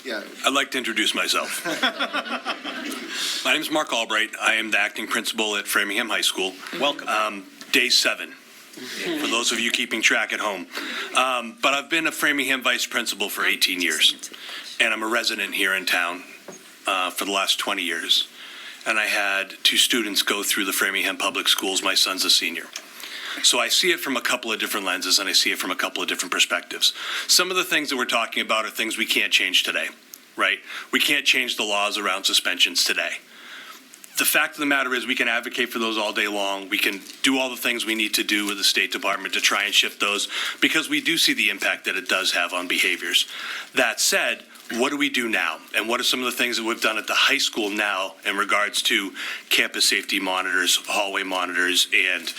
Yeah. I'd like to introduce myself. My name is Mark Albright. I am the acting principal at Framingham High School. Welcome. Day 7, for those of you keeping track at home. But I've been a Framingham vice principal for 18 years, and I'm a resident here in town for the last 20 years. And I had 2 students go through the Framingham Public Schools. My son's a senior. So I see it from a couple of different lenses, and I see it from a couple of different perspectives. Some of the things that we're talking about are things we can't change today, right? We can't change the laws around suspensions today. The fact of the matter is we can advocate for those all day long. We can do all the things we need to do with the State Department to try and shift those because we do see the impact that it does have on behaviors. That said, what do we do now? And what are some of the things that we've done at the high school now in regards to campus safety monitors, hallway monitors, and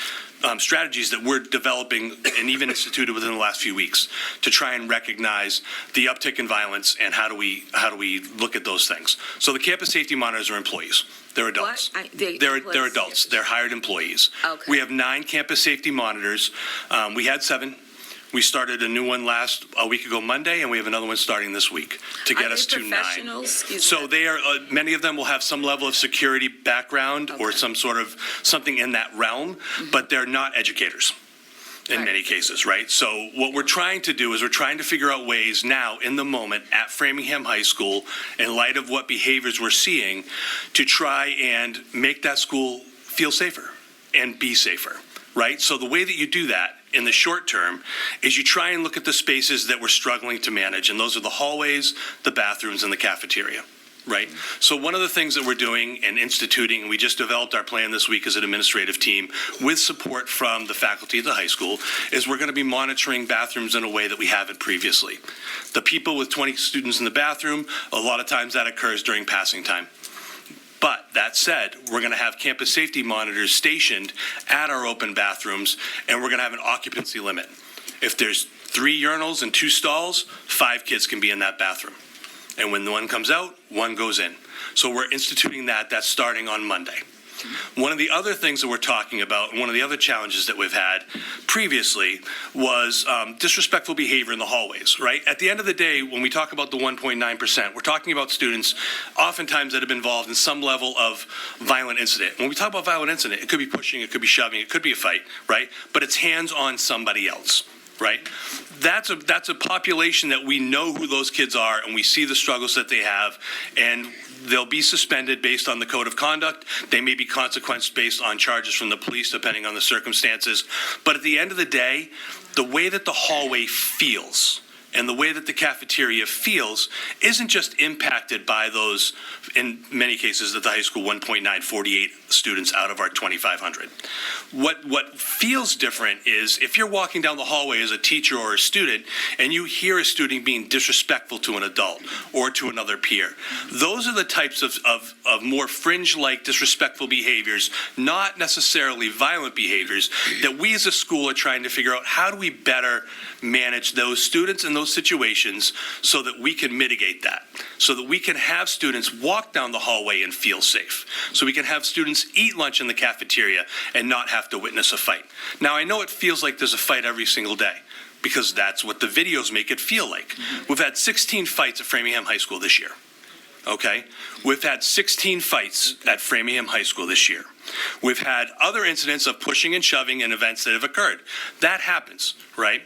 strategies that we're developing and even instituted within the last few weeks to try and recognize the uptick in violence and how do we look at those things. So the campus safety monitors are employees. They're adults. They're adults. They're hired employees. Okay. We have 9 campus safety monitors. We had 7. We started a new one a week ago Monday, and we have another one starting this week to get us to 9. So they are, many of them will have some level of security background or some sort of something in that realm, but they're not educators in many cases, right? So what we're trying to do is we're trying to figure out ways now in the moment at Framingham High School, in light of what behaviors we're seeing, to try and make that school feel safer and be safer, right? So the way that you do that in the short term is you try and look at the spaces that we're struggling to manage, and those are the hallways, the bathrooms, and the cafeteria, right? So one of the things that we're doing and instituting, and we just developed our plan this week as an administrative team with support from the faculty at the high school, is we're going to be monitoring bathrooms in a way that we haven't previously. The people with 20 students in the bathroom, a lot of times that occurs during passing time. But that said, we're going to have campus safety monitors stationed at our open bathrooms, and we're going to have an occupancy limit. If there's 3 urinals and 2 stalls, 5 kids can be in that bathroom. And when one comes out, 1 goes in. So we're instituting that. That's starting on Monday. One of the other things that we're talking about, and one of the other challenges that we've had previously was disrespectful behavior in the hallways, right? At the end of the day, when we talk about the 1.9%, we're talking about students oftentimes that have been involved in some level of violent incident. When we talk about violent incident, it could be pushing, it could be shoving, it could be a fight, right? But it's hands on somebody else. Right? That's a population that we know who those kids are, and we see the struggles that they have, and they'll be suspended based on the code of conduct. They may be consequenced based on charges from the police, depending on the circumstances. But at the end of the day, the way that the hallway feels and the way that the cafeteria feels isn't just impacted by those, in many cases at the high school, 1.948 students out of our 2,500. What feels different is if you're walking down the hallway as a teacher or a student and you hear a student being disrespectful to an adult or to another peer, those are the types of more fringe-like disrespectful behaviors, not necessarily violent behaviors, that we as a school are trying to figure out how do we better manage those students and those situations so that we can mitigate that, so that we can have students walk down the hallway and feel safe, so we can have students eat lunch in the cafeteria and not have to witness a fight. Now, I know it feels like there's a fight every single day because that's what the videos make it feel like. We've had 16 fights at Framingham High School this year. Okay? We've had 16 fights at Framingham High School this year. We've had other incidents of pushing and shoving in events that have occurred. That happens, right?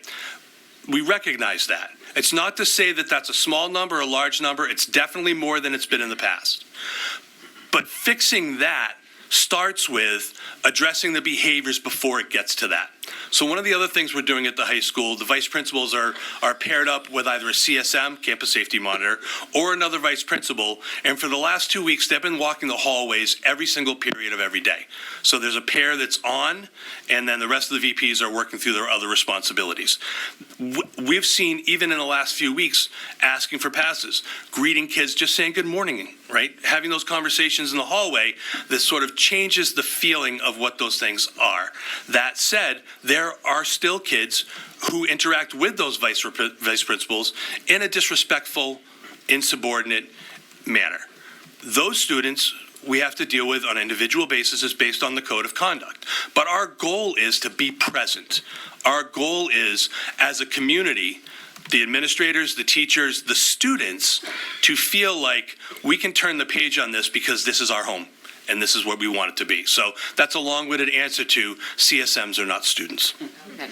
We recognize that. It's not to say that that's a small number or a large number. It's definitely more than it's been in the past. But fixing that starts with addressing the behaviors before it gets to that. So one of the other things we're doing at the high school, the vice principals are paired up with either a CSM, campus safety monitor, or another vice principal. And for the last 2 weeks, they've been walking the hallways every single period of every day. So there's a pair that's on, and then the rest of the VPs are working through their other responsibilities. We've seen, even in the last few weeks, asking for passes, greeting kids, just saying good morning, right? Having those conversations in the hallway that sort of changes the feeling of what those things are. That said, there are still kids who interact with those vice principals in a disrespectful, insubordinate manner. Those students we have to deal with on an individual basis is based on the code of conduct. But our goal is to be present. Our goal is, as a community, the administrators, the teachers, the students to feel like we can turn the page on this because this is our home and this is what we want it to be. So that's a long-winded answer to CSMs are not students. Okay.